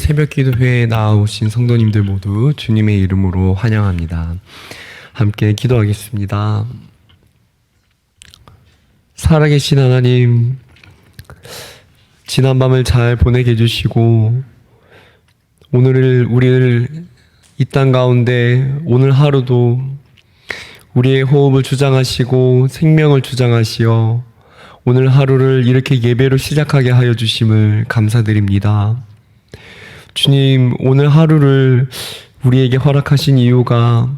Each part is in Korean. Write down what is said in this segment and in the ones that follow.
새벽 기도회에 나오신 성도님들 모두 주님의 이름으로 환영합니다. 함께 기도하겠습니다. 살아계신 하나님, 지난 밤을 잘 보내게 해주시고 우리를 이 땅 가운데 오늘 하루도 우리의 호흡을 주장하시고 생명을 주장하시어 오늘 하루를 이렇게 예배로 시작하게 하여 주심을 감사드립니다. 주님, 오늘 하루를 우리에게 허락하신 이유가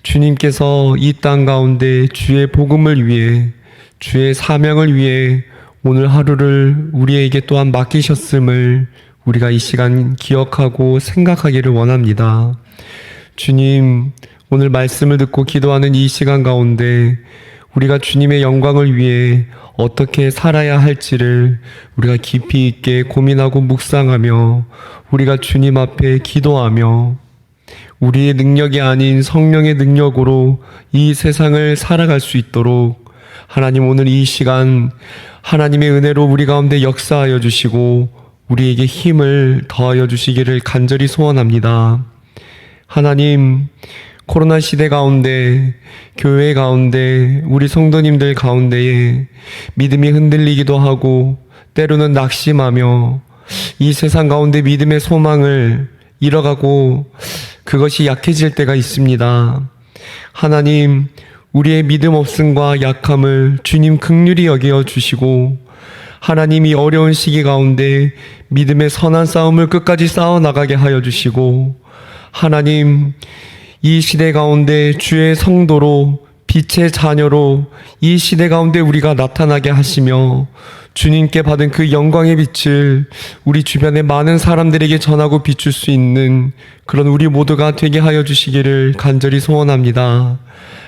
주님께서 이 땅 가운데 주의 복음을 위해, 주의 사명을 위해 오늘 하루를 우리에게 또한 맡기셨음을 우리가 이 시간 기억하고 생각하기를 원합니다. 주님, 오늘 말씀을 듣고 기도하는 이 시간 가운데 우리가 주님의 영광을 위해 어떻게 살아야 할지를 우리가 깊이 있게 고민하고 묵상하며 우리가 주님 앞에 기도하며 우리의 능력이 아닌 성령의 능력으로 이 세상을 살아갈 수 있도록 하나님, 오늘 이 시간 하나님의 은혜로 우리 가운데 역사하여 주시고 우리에게 힘을 더하여 주시기를 간절히 소원합니다. 하나님, 코로나 시대 가운데, 교회 가운데, 우리 성도님들 가운데에 믿음이 흔들리기도 하고 때로는 낙심하며 이 세상 가운데 믿음의 소망을 잃어가고 그것이 약해질 때가 있습니다. 하나님, 우리의 믿음 없음과 약함을 주님 긍휼히 여겨 주시고 하나님이 어려운 시기 가운데 믿음의 선한 싸움을 끝까지 싸워나가게 하여 주시고 하나님, 이 시대 가운데 주의 성도로 빛의 자녀로 이 시대 가운데 우리가 나타나게 하시며 주님께 받은 그 영광의 빛을 우리 주변의 많은 사람들에게 전하고 비출 수 있는 그런 우리 모두가 되게 하여 주시기를 간절히 소원합니다.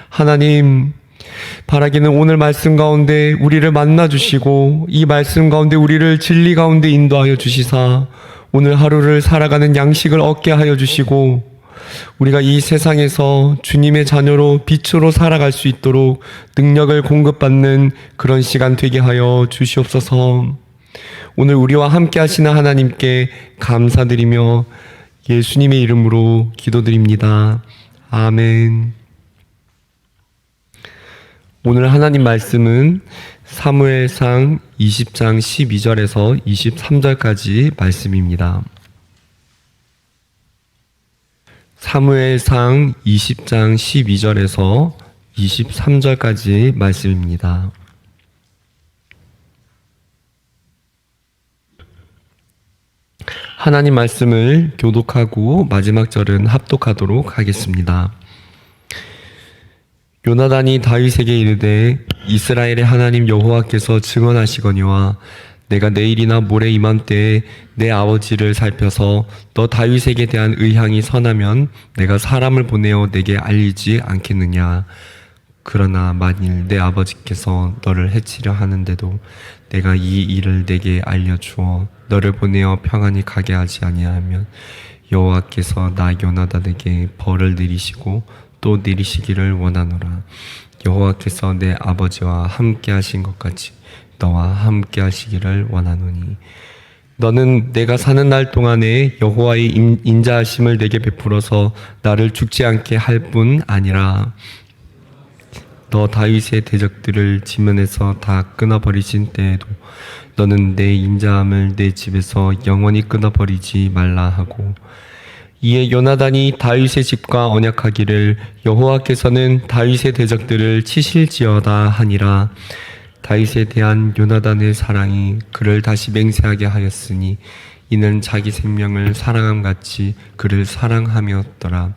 하나님, 바라기는 오늘 말씀 가운데 우리를 만나 주시고 이 말씀 가운데 우리를 진리 가운데 인도하여 주시사 오늘 하루를 살아가는 양식을 얻게 하여 주시고 우리가 이 세상에서 주님의 자녀로 빛으로 살아갈 수 있도록 능력을 공급받는 그런 시간 되게 하여 주시옵소서. 오늘 우리와 함께 하시는 하나님께 감사드리며 예수님의 이름으로 기도드립니다. 아멘. 오늘 하나님 말씀은 사무엘상 20장 12절에서 23절까지 말씀입니다. 사무엘상 20장 12절에서 23절까지 말씀입니다. 하나님 말씀을 교독하고 마지막 절은 합독하도록 하겠습니다. 요나단이 다윗에게 이르되 이스라엘의 하나님 여호와께서 증언하시거니와 내가 내일이나 모레 이맘때에 내 아버지를 살펴서 너 다윗에게 대한 의향이 선하면 내가 사람을 보내어 내게 알리지 않겠느냐. 그러나 만일 내 아버지께서 너를 해치려 하는데도 내가 이 일을 내게 알려주어 너를 보내어 평안히 가게 하지 아니하면 여호와께서 나 요나단에게 벌을 내리시고 또 내리시기를 원하노라. 여호와께서 내 아버지와 함께 하신 것 같이 너와 함께 하시기를 원하노니 너는 내가 사는 날 동안에 여호와의 인자하심을 내게 베풀어서 나를 죽지 않게 할 뿐 아니라 너 다윗의 대적들을 지면에서 다 끊어버리신 때에도 너는 내 인자함을 내 집에서 영원히 끊어버리지 말라 하고 이에 요나단이 다윗의 집과 언약하기를 여호와께서는 다윗의 대적들을 치실지어다 하니라. 다윗에 대한 요나단의 사랑이 그를 다시 맹세하게 하였으니 이는 자기 생명을 사랑함같이 그를 사랑함이었더라.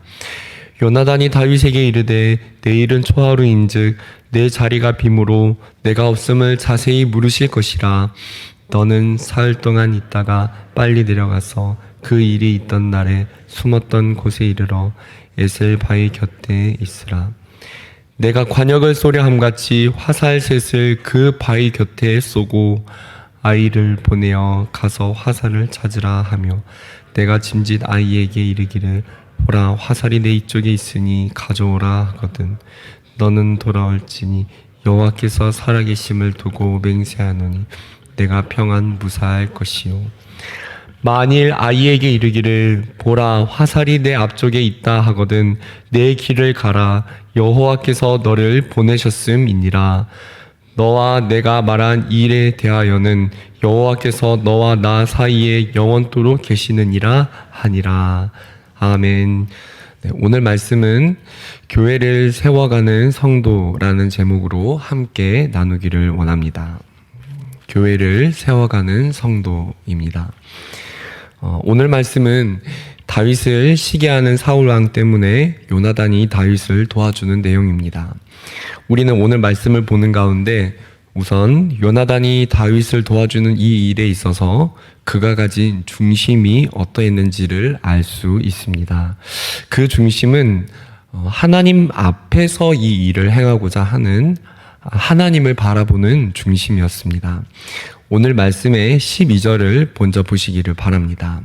요나단이 다윗에게 이르되 내일은 초하루인즉 내 자리가 빔으로 내가 없음을 자세히 물으실 것이라. 너는 사흘 동안 있다가 빨리 내려가서 그 일이 있던 날에 숨었던 곳에 이르러 에셀 바위 곁에 있으라. 내가 관역을 쏘려 함같이 화살셋을 그 바위 곁에 쏘고 아이를 보내어 가서 화살을 찾으라 하며 내가 짐짓 아이에게 이르기를 보라 화살이 내 이쪽에 있으니 가져오라 하거든. 너는 돌아올지니 여호와께서 살아계심을 두고 맹세하노니 내가 평안 무사할 것이요. 만일 아이에게 이르기를 보라 화살이 내 앞쪽에 있다 하거든 내 길을 가라 여호와께서 너를 보내셨음이니라. 너와 내가 말한 이 일에 대하여는 여호와께서 너와 나 사이에 영원토록 계시느니라 하니라. 아멘. 네, 오늘 말씀은 교회를 세워가는 성도라는 제목으로 함께 나누기를 원합니다. 교회를 세워가는 성도입니다. 오늘 말씀은 다윗을 시기하는 사울 왕 때문에 요나단이 다윗을 도와주는 내용입니다. 우리는 오늘 말씀을 보는 가운데 우선 요나단이 다윗을 도와주는 이 일에 있어서 그가 가진 중심이 어떠했는지를 알 수 있습니다. 그 중심은 하나님 앞에서 이 일을 행하고자 하는 하나님을 바라보는 중심이었습니다. 오늘 말씀의 12절을 먼저 보시기를 바랍니다.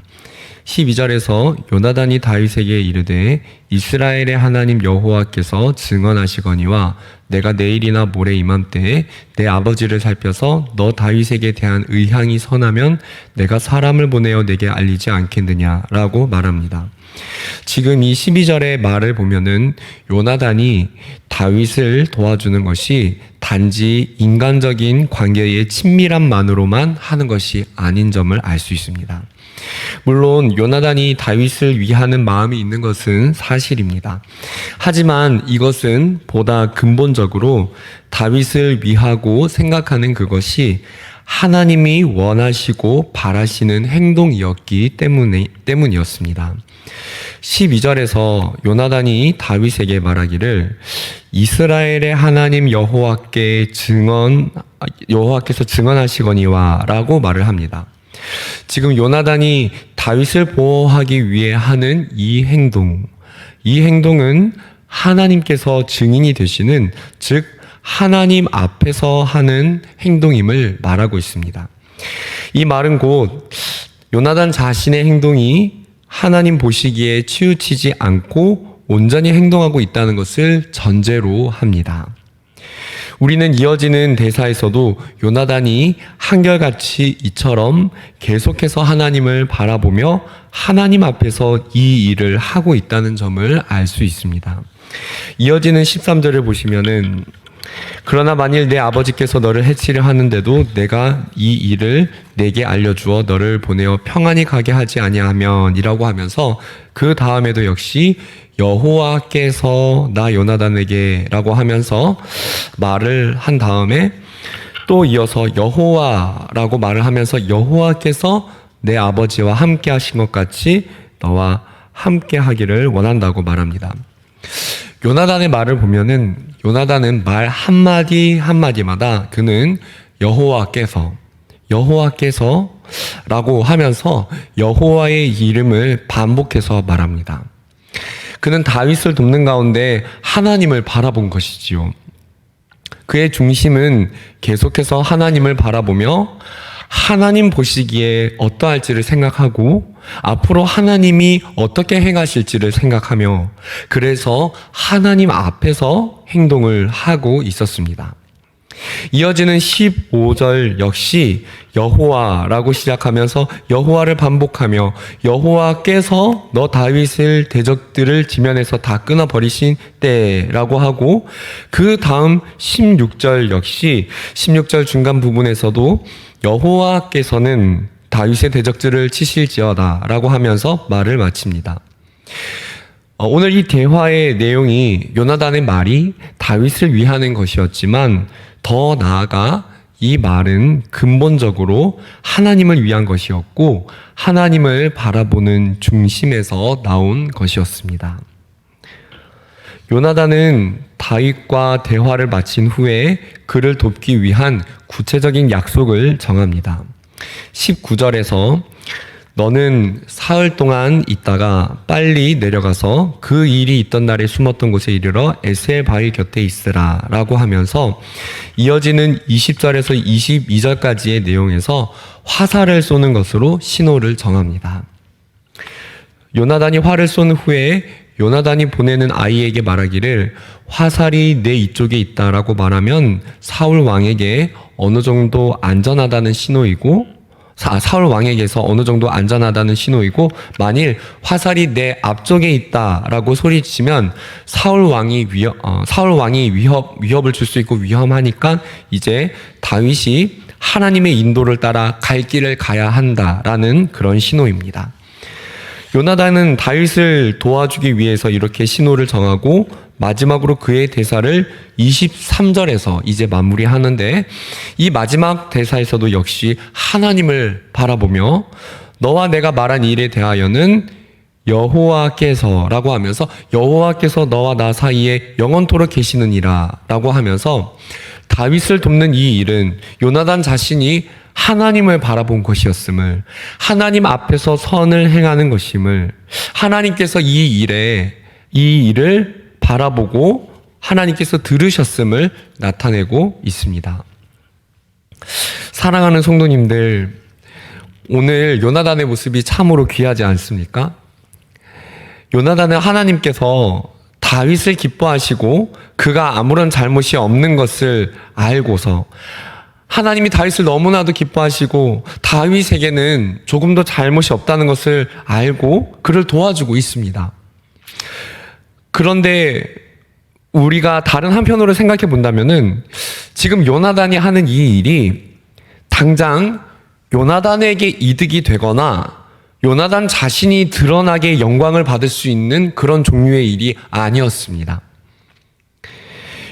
12절에서 요나단이 다윗에게 이르되 이스라엘의 하나님 여호와께서 증언하시거니와 내가 내일이나 모레 이맘때에 내 아버지를 살펴서 너 다윗에게 대한 의향이 선하면 내가 사람을 보내어 내게 알리지 않겠느냐라고 말합니다. 지금 이 12절의 말을 보면은 요나단이 다윗을 도와주는 것이 단지 인간적인 관계의 친밀함만으로만 하는 것이 아닌 점을 알 수 있습니다. 물론 요나단이 다윗을 위하는 마음이 있는 것은 사실입니다. 하지만 이것은 보다 근본적으로 다윗을 위하고 생각하는 그것이 하나님이 원하시고 바라시는 행동이었기 때문이었습니다. 12절에서 요나단이 다윗에게 말하기를 이스라엘의 하나님 여호와께서 증언하시거니와 라고 말을 합니다. 지금 요나단이 다윗을 보호하기 위해 하는 이 행동은 하나님께서 증인이 되시는, 즉 하나님 앞에서 하는 행동임을 말하고 있습니다. 이 말은 곧 요나단 자신의 행동이 하나님 보시기에 치우치지 않고 온전히 행동하고 있다는 것을 전제로 합니다. 우리는 이어지는 대사에서도 요나단이 한결같이 이처럼 계속해서 하나님을 바라보며 하나님 앞에서 이 일을 하고 있다는 점을 알 수 있습니다. 이어지는 13절을 보시면은 그러나 만일 내 아버지께서 너를 해치려 하는데도 내가 이 일을 내게 알려주어 너를 보내어 평안히 가게 하지 아니하면 이라고 하면서 그 다음에도 역시 여호와께서 나 요나단에게 라고 하면서 말을 한 다음에 또 이어서 여호와라고 말을 하면서 여호와께서 내 아버지와 함께 하신 것 같이 너와 함께 하기를 원한다고 말합니다. 요나단의 말을 보면은 요나단은 말 한마디 한마디마다 그는 여호와께서 라고 하면서 여호와의 이름을 반복해서 말합니다. 그는 다윗을 돕는 가운데 하나님을 바라본 것이지요. 그의 중심은 계속해서 하나님을 바라보며 하나님 보시기에 어떠할지를 생각하고 앞으로 하나님이 어떻게 행하실지를 생각하며 그래서 하나님 앞에서 행동을 하고 있었습니다. 이어지는 15절 역시 여호와라고 시작하면서 여호와를 반복하며 여호와께서 너 다윗을 대적들을 지면에서 다 끊어버리신 때라고 하고 그 다음 16절 역시 16절 중간 부분에서도 여호와께서는 다윗의 대적들을 치실지어다 라고 하면서 말을 마칩니다. 오늘 이 대화의 내용이 요나단의 말이 다윗을 위하는 것이었지만 더 나아가 이 말은 근본적으로 하나님을 위한 것이었고 하나님을 바라보는 중심에서 나온 것이었습니다. 요나단은 다윗과 대화를 마친 후에 그를 돕기 위한 구체적인 약속을 정합니다. 19절에서 너는 사흘 동안 있다가 빨리 내려가서 그 일이 있던 날에 숨었던 곳에 이르러 에셀 바위 곁에 있으라 라고 하면서 이어지는 20절에서 22절까지의 내용에서 화살을 쏘는 것으로 신호를 정합니다. 요나단이 활을 쏜 후에 요나단이 보내는 아이에게 말하기를 화살이 내 이쪽에 있다라고 말하면 사울 왕에게 어느 정도 안전하다는 신호이고 사울 왕에게서 어느 정도 안전하다는 신호이고, 만일 화살이 내 앞쪽에 있다라고 소리치면 사울 왕이 위협을 줄 수 있고 위험하니까 이제 다윗이 하나님의 인도를 따라 갈 길을 가야 한다라는 그런 신호입니다. 요나단은 다윗을 도와주기 위해서 이렇게 신호를 정하고 마지막으로 그의 대사를 23절에서 이제 마무리하는데, 이 마지막 대사에서도 역시 하나님을 바라보며 너와 내가 말한 일에 대하여는 여호와께서라고 하면서 여호와께서 너와 나 사이에 영원토록 계시느니라 라고 하면서 다윗을 돕는 이 일은 요나단 자신이 하나님을 바라본 것이었음을, 하나님 앞에서 선을 행하는 것임을, 하나님께서 이 일을 바라보고 하나님께서 들으셨음을 나타내고 있습니다. 사랑하는 성도님들, 오늘 요나단의 모습이 참으로 귀하지 않습니까? 요나단은 하나님께서 다윗을 기뻐하시고 그가 아무런 잘못이 없는 것을 알고서, 하나님이 다윗을 너무나도 기뻐하시고 다윗에게는 조금 더 잘못이 없다는 것을 알고 그를 도와주고 있습니다. 그런데 우리가 다른 한편으로 생각해 본다면은 지금 요나단이 하는 이 일이 당장 요나단에게 이득이 되거나 요나단 자신이 드러나게 영광을 받을 수 있는 그런 종류의 일이 아니었습니다.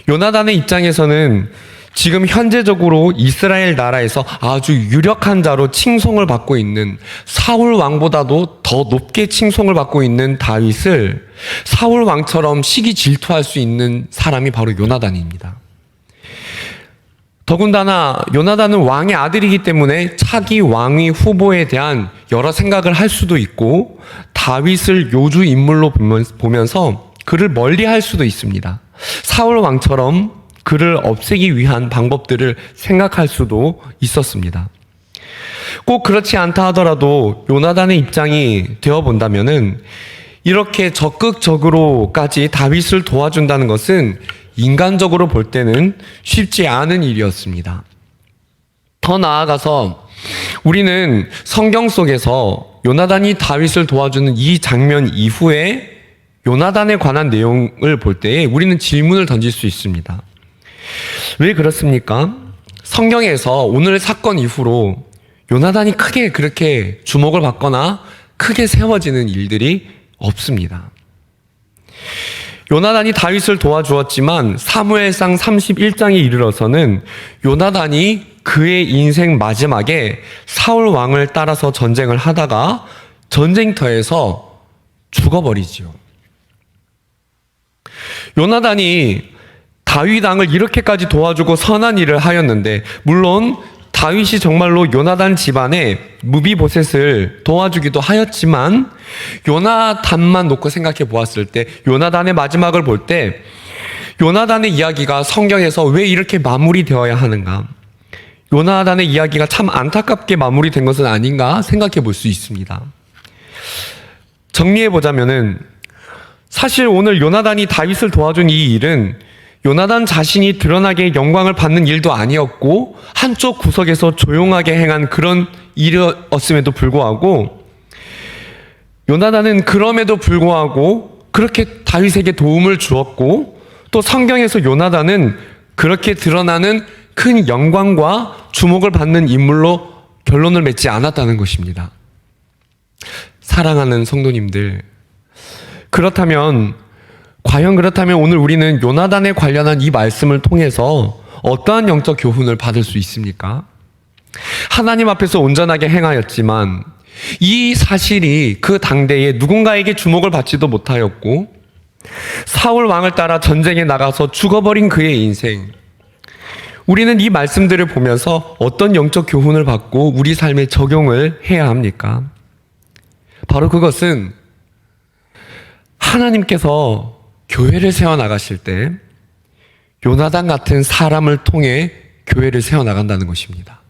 요나단의 입장에서는 지금 현재적으로 이스라엘 나라에서 아주 유력한 자로 칭송을 받고 있는, 사울 왕보다도 더 높게 칭송을 받고 있는 다윗을 사울 왕처럼 시기 질투할 수 있는 사람이 바로 요나단입니다. 더군다나 요나단은 왕의 아들이기 때문에 차기 왕위 후보에 대한 여러 생각을 할 수도 있고, 다윗을 요주 인물로 보면서 그를 멀리할 수도 있습니다. 사울 왕처럼 그를 없애기 위한 방법들을 생각할 수도 있었습니다. 꼭 그렇지 않다 하더라도 요나단의 입장이 되어본다면은 이렇게 적극적으로까지 다윗을 도와준다는 것은 인간적으로 볼 때는 쉽지 않은 일이었습니다. 더 나아가서 우리는 성경 속에서 요나단이 다윗을 도와주는 이 장면 이후에 요나단에 관한 내용을 볼 때에 우리는 질문을 던질 수 있습니다. 왜 그렇습니까? 성경에서 오늘 사건 이후로 요나단이 크게 그렇게 주목을 받거나 크게 세워지는 일들이 없습니다. 요나단이 다윗을 도와주었지만 사무엘상 31장에 이르러서는 요나단이 그의 인생 마지막에 사울 왕을 따라서 전쟁을 하다가 전쟁터에서 죽어버리지요. 요나단이 다윗 왕을 이렇게까지 도와주고 선한 일을 하였는데, 물론 다윗이 정말로 요나단 집안에 무비보셋을 도와주기도 하였지만, 요나단만 놓고 생각해 보았을 때, 요나단의 마지막을 볼 때 요나단의 이야기가 성경에서 왜 이렇게 마무리되어야 하는가, 요나단의 이야기가 참 안타깝게 마무리된 것은 아닌가 생각해 볼 수 있습니다. 정리해 보자면은, 사실 오늘 요나단이 다윗을 도와준 이 일은 요나단 자신이 드러나게 영광을 받는 일도 아니었고, 한쪽 구석에서 조용하게 행한 그런 일이었음에도 불구하고, 요나단은 그럼에도 불구하고 그렇게 다윗에게 도움을 주었고, 또 성경에서 요나단은 그렇게 드러나는 큰 영광과 주목을 받는 인물로 결론을 맺지 않았다는 것입니다. 사랑하는 성도님들, 과연 그렇다면 오늘 우리는 요나단에 관련한 이 말씀을 통해서 어떠한 영적 교훈을 받을 수 있습니까? 하나님 앞에서 온전하게 행하였지만 이 사실이 그 당대에 누군가에게 주목을 받지도 못하였고, 사울 왕을 따라 전쟁에 나가서 죽어버린 그의 인생, 우리는 이 말씀들을 보면서 어떤 영적 교훈을 받고 우리 삶에 적용을 해야 합니까? 바로 그것은 하나님께서 교회를 세워나가실 때 요나단 같은 사람을 통해 교회를 세워나간다는 것입니다.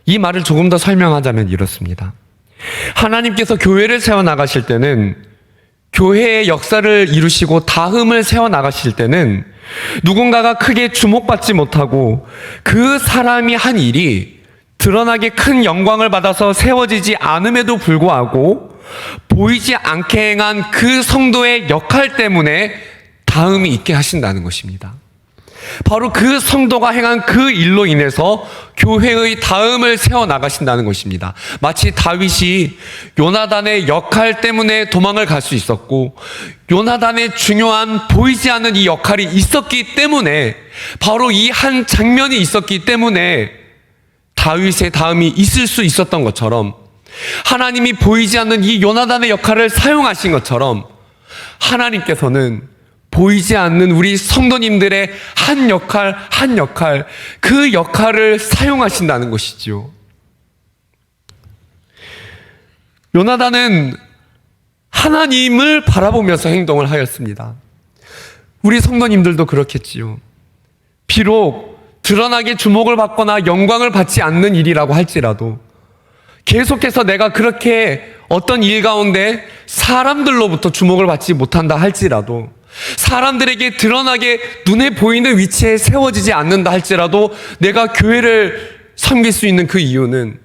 이 말을 조금 더 설명하자면 이렇습니다. 하나님께서 교회를 세워나가실 때는, 교회의 역사를 이루시고 다음을 세워나가실 때는 누군가가 크게 주목받지 못하고 그 사람이 한 일이 드러나게 큰 영광을 받아서 세워지지 않음에도 불구하고 보이지 않게 행한 그 성도의 역할 때문에 다음이 있게 하신다는 것입니다. 바로 그 성도가 행한 그 일로 인해서 교회의 다음을 세워나가신다는 것입니다. 마치 다윗이 요나단의 역할 때문에 도망을 갈 수 있었고, 요나단의 중요한 보이지 않는 이 역할이 있었기 때문에, 바로 이 한 장면이 있었기 때문에 다윗의 다음이 있을 수 있었던 것처럼, 하나님이 보이지 않는 이 요나단의 역할을 사용하신 것처럼 하나님께서는 보이지 않는 우리 성도님들의 한 역할, 그 역할을 사용하신다는 것이죠. 요나단은 하나님을 바라보면서 행동을 하였습니다. 우리 성도님들도 그렇겠지요. 비록 드러나게 주목을 받거나 영광을 받지 않는 일이라고 할지라도, 계속해서 내가 그렇게 어떤 일 가운데 사람들로부터 주목을 받지 못한다 할지라도, 사람들에게 드러나게 눈에 보이는 위치에 세워지지 않는다 할지라도 내가 교회를 섬길 수 있는 그 이유는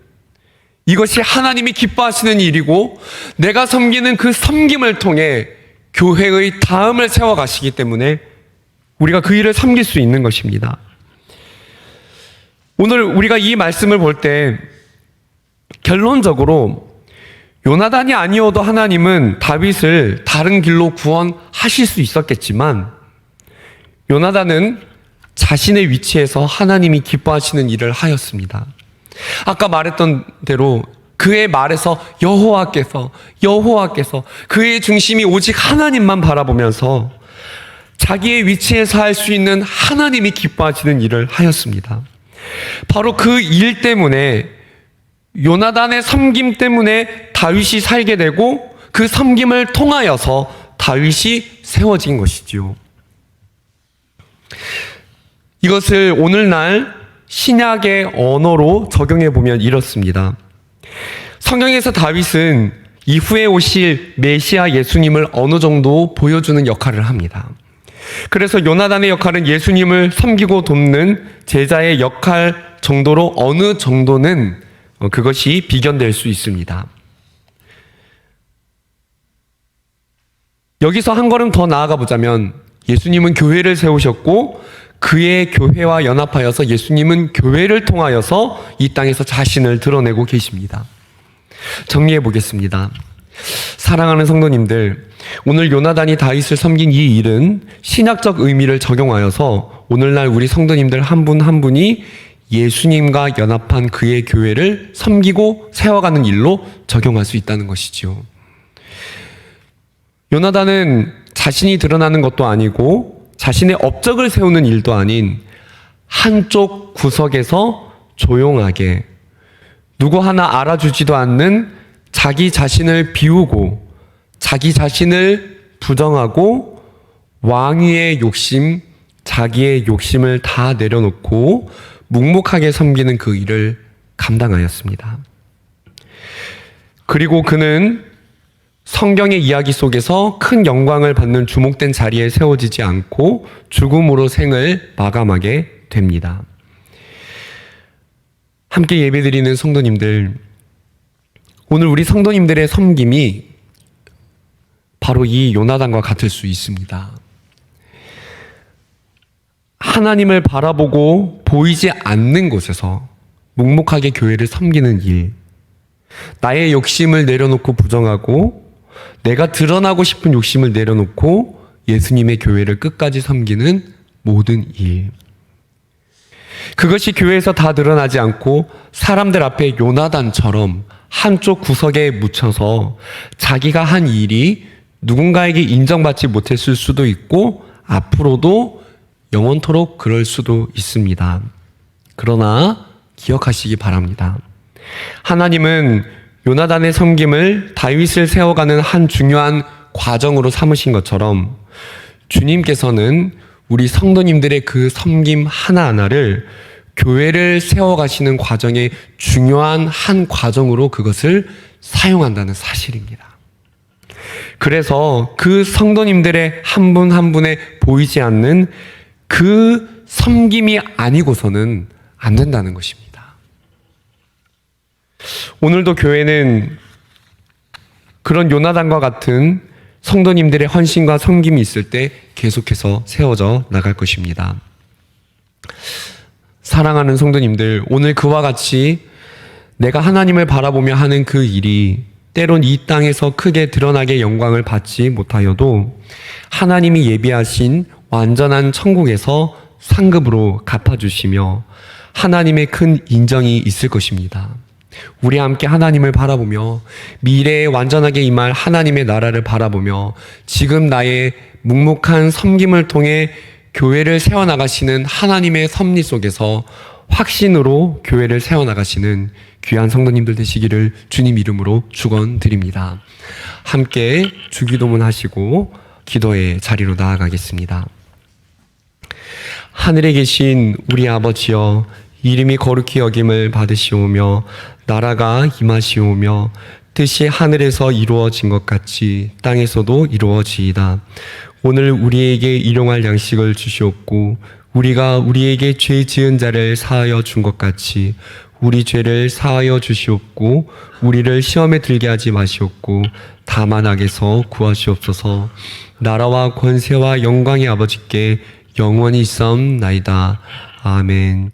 이것이 하나님이 기뻐하시는 일이고, 내가 섬기는 그 섬김을 통해 교회의 다음을 세워가시기 때문에 우리가 그 일을 섬길 수 있는 것입니다. 오늘 우리가 이 말씀을 볼 때 결론적으로 요나단이 아니어도 하나님은 다윗을 다른 길로 구원하실 수 있었겠지만, 요나단은 자신의 위치에서 하나님이 기뻐하시는 일을 하였습니다. 아까 말했던 대로 그의 말에서 여호와께서 그의 중심이 오직 하나님만 바라보면서 자기의 위치에서 할 수 있는 하나님이 기뻐하시는 일을 하였습니다. 바로 그 일 때문에, 요나단의 섬김 때문에 다윗이 살게 되고, 그 섬김을 통하여서 다윗이 세워진 것이지요. 이것을 오늘날 신약의 언어로 적용해 보면 이렇습니다. 성경에서 다윗은 이후에 오실 메시아 예수님을 어느 정도 보여주는 역할을 합니다. 그래서 요나단의 역할은 예수님을 섬기고 돕는 제자의 역할 정도로 어느 정도는 그것이 비견될 수 있습니다. 여기서 한 걸음 더 나아가 보자면, 예수님은 교회를 세우셨고 그의 교회와 연합하여서 예수님은 교회를 통하여서 이 땅에서 자신을 드러내고 계십니다. 정리해 보겠습니다. 사랑하는 성도님들, 오늘 요나단이 다윗을 섬긴 이 일은 신학적 의미를 적용하여서 오늘날 우리 성도님들 한 분 한 분이 예수님과 연합한 그의 교회를 섬기고 세워가는 일로 적용할 수 있다는 것이죠. 요나단은 자신이 드러나는 것도 아니고 자신의 업적을 세우는 일도 아닌 한쪽 구석에서 조용하게 누구 하나 알아주지도 않는 자기 자신을 비우고 자기 자신을 부정하고 왕위의 욕심, 자기의 욕심을 다 내려놓고 묵묵하게 섬기는 그 일을 감당하였습니다. 그리고 그는 성경의 이야기 속에서 큰 영광을 받는 주목된 자리에 세워지지 않고 죽음으로 생을 마감하게 됩니다. 함께 예배드리는 성도님들, 오늘 우리 성도님들의 섬김이 바로 이 요나단과 같을 수 있습니다. 하나님을 바라보고 보이지 않는 곳에서 묵묵하게 교회를 섬기는 일, 나의 욕심을 내려놓고 부정하고 내가 드러나고 싶은 욕심을 내려놓고 예수님의 교회를 끝까지 섬기는 모든 일, 그것이 교회에서 다 드러나지 않고 사람들 앞에 요나단처럼 한쪽 구석에 묻혀서 자기가 한 일이 누군가에게 인정받지 못했을 수도 있고 앞으로도 영원토록 그럴 수도 있습니다. 그러나 기억하시기 바랍니다. 하나님은 요나단의 섬김을 다윗을 세워가는 한 중요한 과정으로 삼으신 것처럼 주님께서는 우리 성도님들의 그 섬김 하나하나를 교회를 세워가시는 과정의 중요한 한 과정으로 그것을 사용한다는 사실입니다. 그래서 그 성도님들의 한 분 한 분에 보이지 않는 그 섬김이 아니고서는 안 된다는 것입니다. 오늘도 교회는 그런 요나단과 같은 성도님들의 헌신과 섬김이 있을 때 계속해서 세워져 나갈 것입니다. 사랑하는 성도님들, 오늘 그와 같이 내가 하나님을 바라보며 하는 그 일이 때론 이 땅에서 크게 드러나게 영광을 받지 못하여도 하나님이 예비하신 완전한 천국에서 상급으로 갚아주시며 하나님의 큰 인정이 있을 것입니다. 우리 함께 하나님을 바라보며 미래에 완전하게 임할 하나님의 나라를 바라보며 지금 나의 묵묵한 섬김을 통해 교회를 세워나가시는 하나님의 섭리 속에서 확신으로 교회를 세워나가시는 귀한 성도님들 되시기를 주님 이름으로 축원드립니다. 함께 주기도문 하시고 기도의 자리로 나아가겠습니다. 하늘에 계신 우리 아버지여, 이름이 거룩히 여김을 받으시오며 나라가 임하시오며 뜻이 하늘에서 이루어진 것 같이 땅에서도 이루어지이다. 오늘 우리에게 일용할 양식을 주시옵고 우리가 우리에게 죄 지은 자를 사하여 준 것 같이 우리 죄를 사하여 주시옵고 우리를 시험에 들게 하지 마시옵고 다만 악에서 구하시옵소서. 나라와 권세와 영광의 아버지께 영원히 있사옵나이다. 아멘.